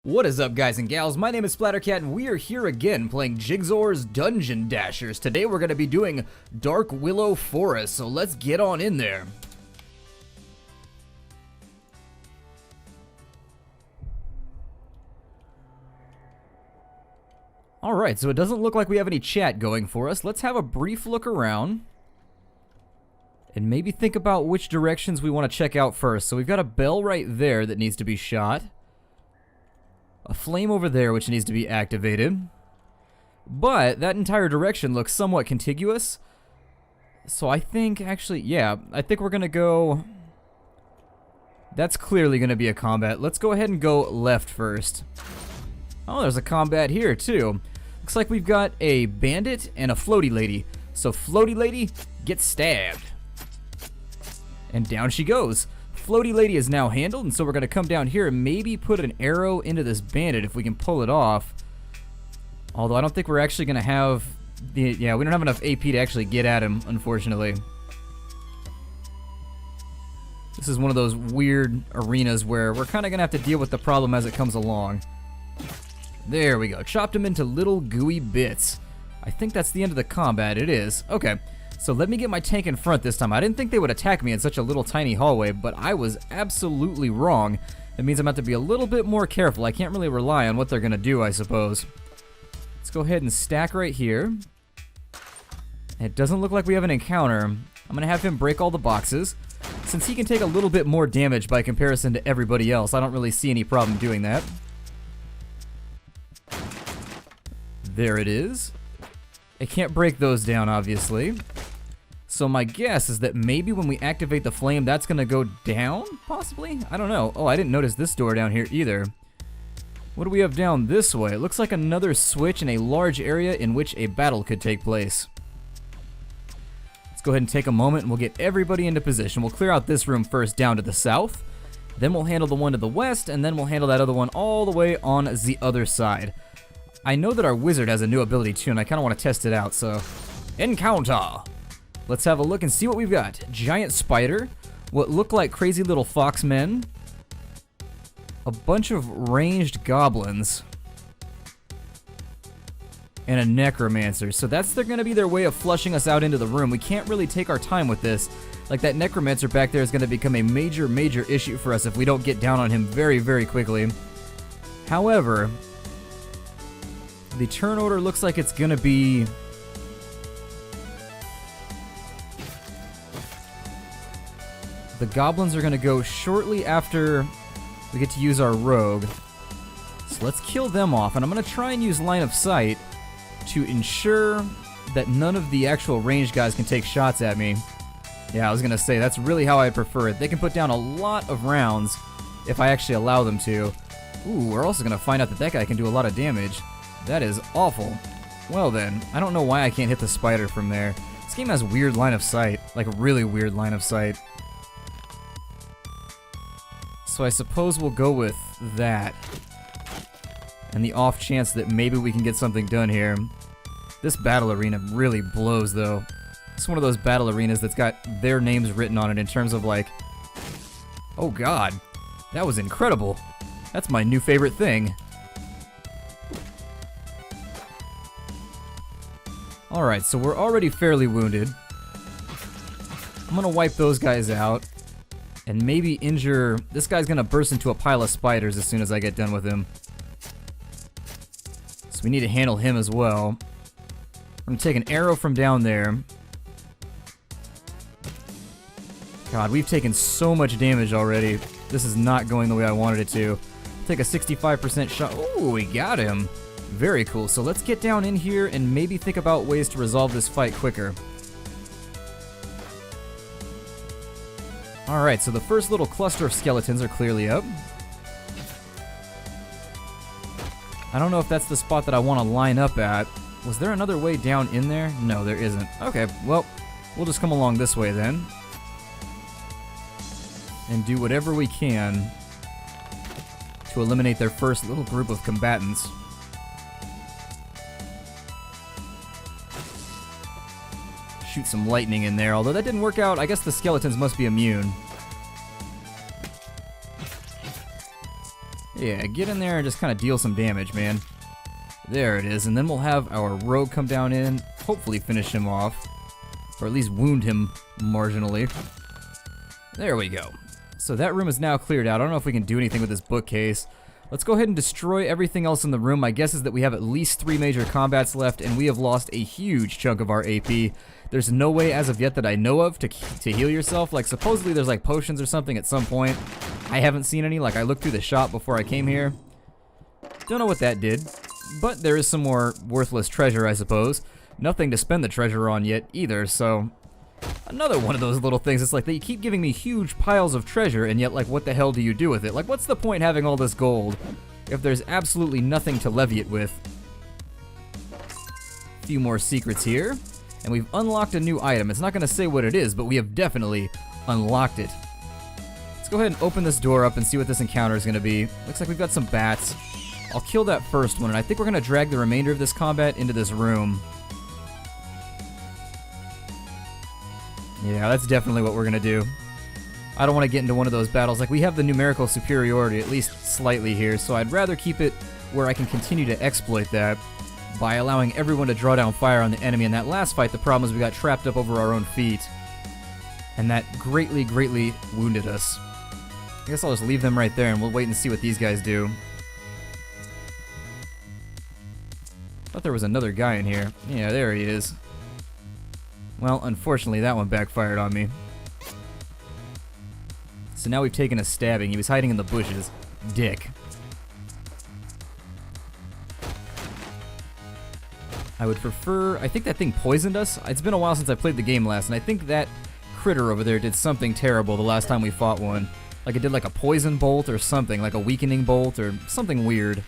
What is up, guys and gals? My name is Splattercat and we are here again playing JIgxor's Dungeon Dashers. Today we're going to be doing Dark Willow Forest, so let's get on in there. Alright, so it doesn't look like we have any chat going for us. Let's have a brief look around and maybe think about which directions we want to check out first. So we've got a bell right there that needs to be shot. A flame over there which needs to be activated. But that entire direction looks somewhat contiguous. So I think, actually, yeah, I think we're going to go... That's clearly going to be a combat. Let's go ahead and go left first. Oh, there's a combat here too. Looks like we've got a bandit and a floaty lady. So floaty lady gets stabbed. And down she goes. Floaty lady is now handled, and so we're going to come down here and maybe put an arrow into this bandit if we can pull it off. Although I don't think we're actually going to have the... Yeah, we don't have enough AP to actually get at him, unfortunately. This is one of those weird arenas where we're kind of going to have to deal with the problem as it comes along. There we go. Chopped him into little gooey bits. I think that's the end of the combat. It is. Okay. So let me get my tank in front this time. I didn't think they would attack me in such a little tiny hallway, but I was absolutely wrong. That means I'm going to have to be a little bit more careful. I can't really rely on what they're going to do, I suppose. Let's go ahead and stack right here. It doesn't look like we have an encounter. I'm going to have him break all the boxes. Since he can take a little bit more damage by comparison to everybody else, I don't really see any problem doing that. There it is. I can't break those down, obviously. So my guess is that maybe when we activate the flame, that's going to go down, possibly? I don't know. Oh, I didn't notice this door down here either. What do we have down this way? It looks like another switch in a large area in which a battle could take place. Let's go ahead and take a moment and we'll get everybody into position. We'll clear out this room first down to the south. Then we'll handle the one to the west, and then we'll handle that other one all the way on the other side. I know that our wizard has a new ability too, and I kind of want to test it out, so... Encounter! Let's have a look and see what we've got. Giant spider, what look like crazy little foxmen, a bunch of ranged goblins, and a necromancer. So that's going to be their way of flushing us out into the room. We can't really take our time with this. Like, that necromancer back there is going to become a major, major issue for us if we don't get down on him very, very quickly. However... the turn order looks like it's gonna be... the goblins are gonna go shortly after we get to use our rogue. So let's kill them off, and I'm gonna try and use line of sight to ensure that none of the actual ranged guys can take shots at me. Yeah, I was gonna say, that's really how I prefer it. They can put down a lot of rounds if I actually allow them to. Ooh, we're also gonna find out that that guy can do a lot of damage. That is awful. Well then, I don't know why I can't hit the spider from there. This game has weird line of sight, like really weird line of sight. So I suppose we'll go with that. And the off chance that maybe we can get something done here. This battle arena really blows though. It's one of those battle arenas that's got their names written on it in terms of like... oh god, that was incredible. That's my new favorite thing. Alright, so we're already fairly wounded. I'm gonna wipe those guys out. And maybe injure... this guy's gonna burst into a pile of spiders as soon as I get done with him. So we need to handle him as well. I'm gonna take an arrow from down there. God, we've taken so much damage already. This is not going the way I wanted it to. Take a 65% shot. Ooh, we got him. Very cool. So let's get down in here and maybe think about ways to resolve this fight quicker. Alright, so the first little cluster of skeletons are clearly up. I don't know if that's the spot that I want to line up at. Was there another way down in there? No, there isn't. Okay, well, we'll just come along this way then. And do whatever we can to eliminate their first little group of combatants. Shoot some lightning in there, although that didn't work out. I guess the skeletons must be immune. Yeah, get in there and just kind of deal some damage, man. There it is, and then we'll have our rogue come down in, hopefully finish him off, or at least wound him marginally. There we go. So that room is now cleared out. I don't know if we can do anything with this bookcase. Let's go ahead and destroy everything else in the room. My guess is that we have at least 3 major combats left, and we have lost a huge chunk of our AP. There's no way as of yet that I know of to heal yourself. Like, supposedly there's like potions or something at some point. I haven't seen any. Like, I looked through the shop before I came here. Don't know what that did, but there is some more worthless treasure, I suppose. Nothing to spend the treasure on yet either, so... Another one of those little things. It's like they keep giving me huge piles of treasure, and yet, like, what the hell do you do with it? Like, what's the point having all this gold if there's absolutely nothing to levy it with? A few more secrets here, and we've unlocked a new item. It's not going to say what it is, but we have definitely unlocked it. Let's go ahead and open this door up and see what this encounter is going to be. Looks like we've got some bats. I'll kill that first one, and I think we're going to drag the remainder of this combat into this room. Yeah, that's definitely what we're gonna do. I don't want to get into one of those battles. Like, we have the numerical superiority, at least slightly here, so I'd rather keep it where I can continue to exploit that by allowing everyone to draw down fire on the enemy. In that last fight, the problem is we got trapped up over our own feet, and that greatly, greatly wounded us. I guess I'll just leave them right there, and we'll wait and see what these guys do. Thought there was another guy in here. Yeah, there he is. Well, unfortunately, that one backfired on me. So now we've taken a stabbing. He was hiding in the bushes. Dick. I would prefer... I think that thing poisoned us. It's been a while since I played the game last, and I think that critter over there did something terrible the last time we fought one. Like, it did like a poison bolt or something, like a weakening bolt or something weird.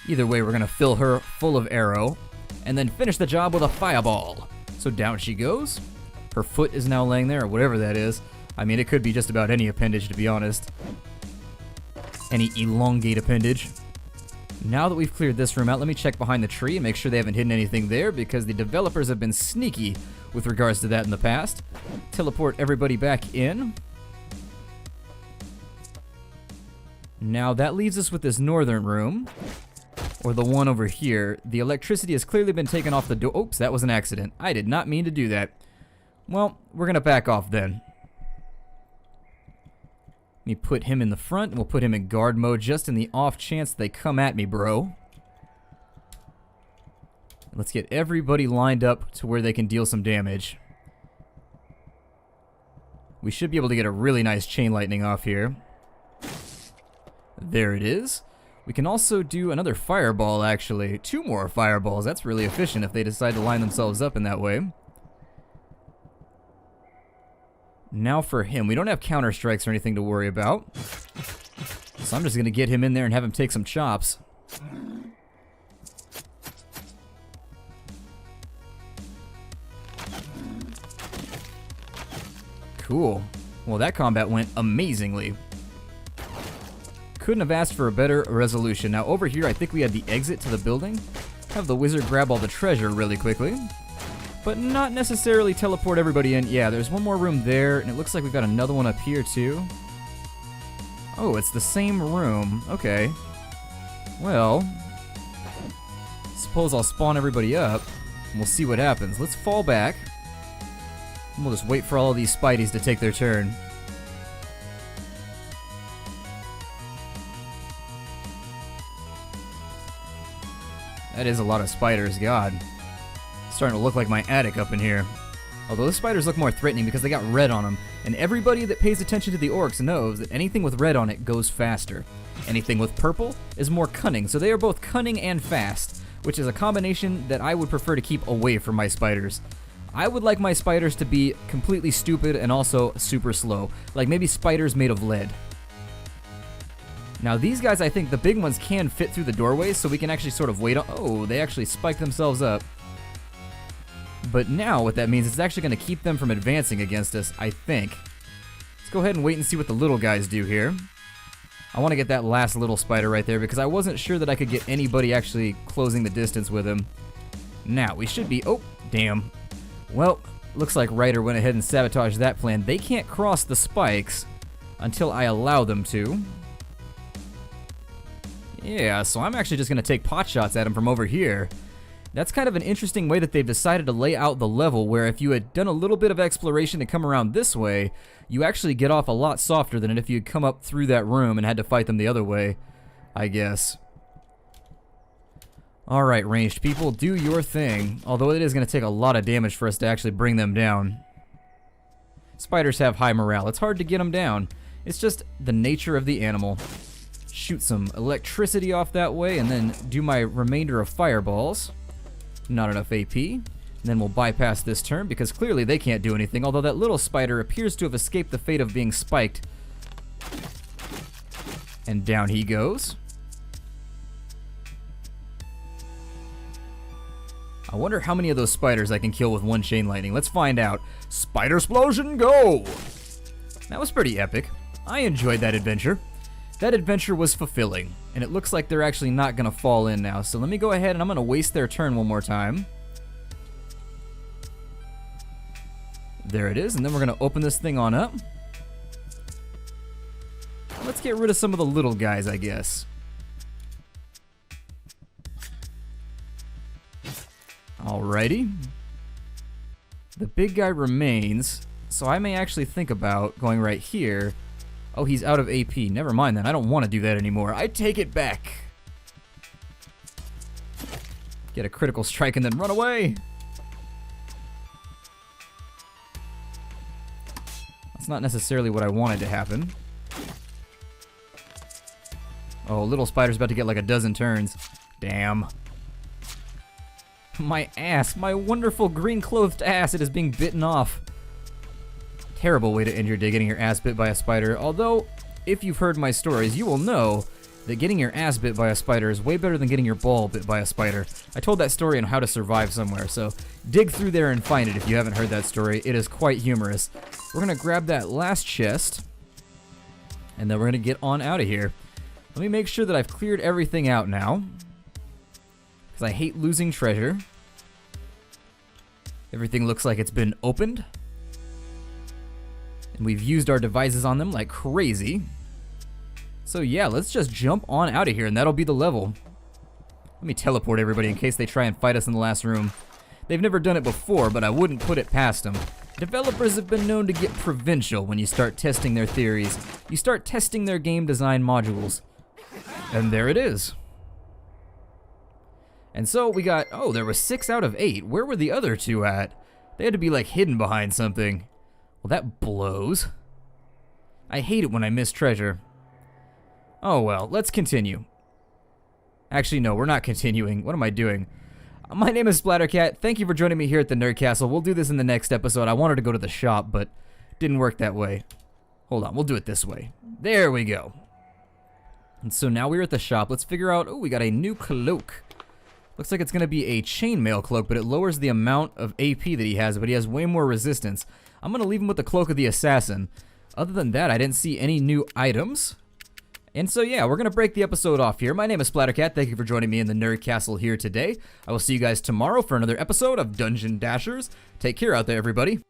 Either way, we're gonna fill her full of arrow, and then finish the job with a fireball. So down she goes. Her foot is now laying there, or whatever that is. I mean, it could be just about any appendage, to be honest. Any elongate appendage. Now that we've cleared this room out, let me check behind the tree and make sure they haven't hidden anything there, because the developers have been sneaky with regards to that in the past. Teleport everybody back in. Now that leaves us with this northern room. Or the one over here. The electricity has clearly been taken off the door. Oops, that was an accident. I did not mean to do that. Well, we're gonna back off then. Let me put him in the front, and we'll put him in guard mode just in the off chance they come at me, bro. Let's get everybody lined up to where they can deal some damage. We should be able to get a really nice chain lightning off here. There it is. We can also do another fireball, actually. 2 more fireballs. That's really efficient if they decide to line themselves up in that way. Now for him. We don't have counter strikes or anything to worry about. So I'm just going to get him in there and have him take some chops. Cool. Well, that combat went amazingly. Couldn't have asked for a better resolution. Now over here, I think we had the exit to the building. Have the wizard grab all the treasure really quickly. But not necessarily teleport everybody in. Yeah, there's one more room there, and it looks like we've got another one up here too. Oh, it's the same room. Okay. Well, suppose I'll spawn everybody up, and we'll see what happens. Let's fall back. And we'll just wait for all of these spideys to take their turn. That is a lot of spiders, God. It's starting to look like my attic up in here. Although the spiders look more threatening because they got red on them. And everybody that pays attention to the orcs knows that anything with red on it goes faster. Anything with purple is more cunning. So they are both cunning and fast, which is a combination that I would prefer to keep away from my spiders. I would like my spiders to be completely stupid and also super slow. Like maybe spiders made of lead. Now these guys, I think the big ones can fit through the doorways, so we can actually sort of wait on... Oh, they actually spiked themselves up. But now what that means is it's actually going to keep them from advancing against us, I think. Let's go ahead and wait and see what the little guys do here. I want to get that last little spider right there because I wasn't sure that I could get anybody actually closing the distance with him. Now, we should be... Oh, damn. Well, looks like Ryder went ahead and sabotaged that plan. They can't cross the spikes until I allow them to. Yeah, so I'm actually just going to take pot shots at him from over here. That's kind of an interesting way that they've decided to lay out the level, where if you had done a little bit of exploration to come around this way, you actually get off a lot softer than if you had come up through that room and had to fight them the other way, I guess. Alright, ranged people, do your thing. Although it is going to take a lot of damage for us to actually bring them down. Spiders have high morale. It's hard to get them down. It's just the nature of the animal. Shoot some electricity off that way, and then do my remainder of fireballs. Not enough AP. And then we'll bypass this turn, because clearly they can't do anything, although that little spider appears to have escaped the fate of being spiked. And down he goes. I wonder how many of those spiders I can kill with one chain lightning. Let's find out. Spider explosion, go! That was pretty epic. I enjoyed that adventure. That adventure was fulfilling, and it looks like they're actually not going to fall in now. So let me go ahead and I'm going to waste their turn one more time. There it is, and then we're going to open this thing on up. Let's get rid of some of the little guys, I guess. Alrighty. The big guy remains, so I may actually think about going right here. Oh, he's out of AP. Never mind then. I don't want to do that anymore. I take it back. Get a critical strike and then run away. That's not necessarily what I wanted to happen. Oh, little spider's about to get like a dozen turns. Damn. My ass, my wonderful green-clothed ass, it is being bitten off. Terrible way to end your day, getting your ass bit by a spider. Although, if you've heard my stories, you will know that getting your ass bit by a spider is way better than getting your ball bit by a spider. I told that story on How to Survive somewhere, so dig through there and find it if you haven't heard that story. It is quite humorous. We're gonna grab that last chest, and then we're gonna get on out of here. Let me make sure that I've cleared everything out now, because I hate losing treasure. Everything looks like it's been opened. And we've used our devices on them like crazy. So yeah, let's just jump on out of here, and that'll be the level. Let me teleport everybody in case they try and fight us in the last room. They've never done it before, but I wouldn't put it past them. Developers have been known to get provincial when you start testing their theories. You start testing their game design modules. And there it is. And so we got, oh, there was 6 out of 8. Where were the other 2 at? They had to be like hidden behind something. Well, that blows. I hate it when I miss treasure. Oh well, let's continue. Actually, no, we're not continuing. What am I doing? My name is Splattercat. Thank you for joining me here at the Nerd Castle. We'll do this in the next episode. I wanted to go to the shop, but didn't work that way. Hold on, we'll do it this way. There we go. And so now we're at the shop. Let's figure out, oh, we got a new cloak. Looks like it's going to be a chainmail cloak, but it lowers the amount of AP that he has, but he has way more resistance. I'm going to leave him with the Cloak of the Assassin. Other than that, I didn't see any new items. And so yeah, we're going to break the episode off here. My name is Splattercat. Thank you for joining me in the Nerd Castle here today. I will see you guys tomorrow for another episode of Dungeon Dashers. Take care out there, everybody.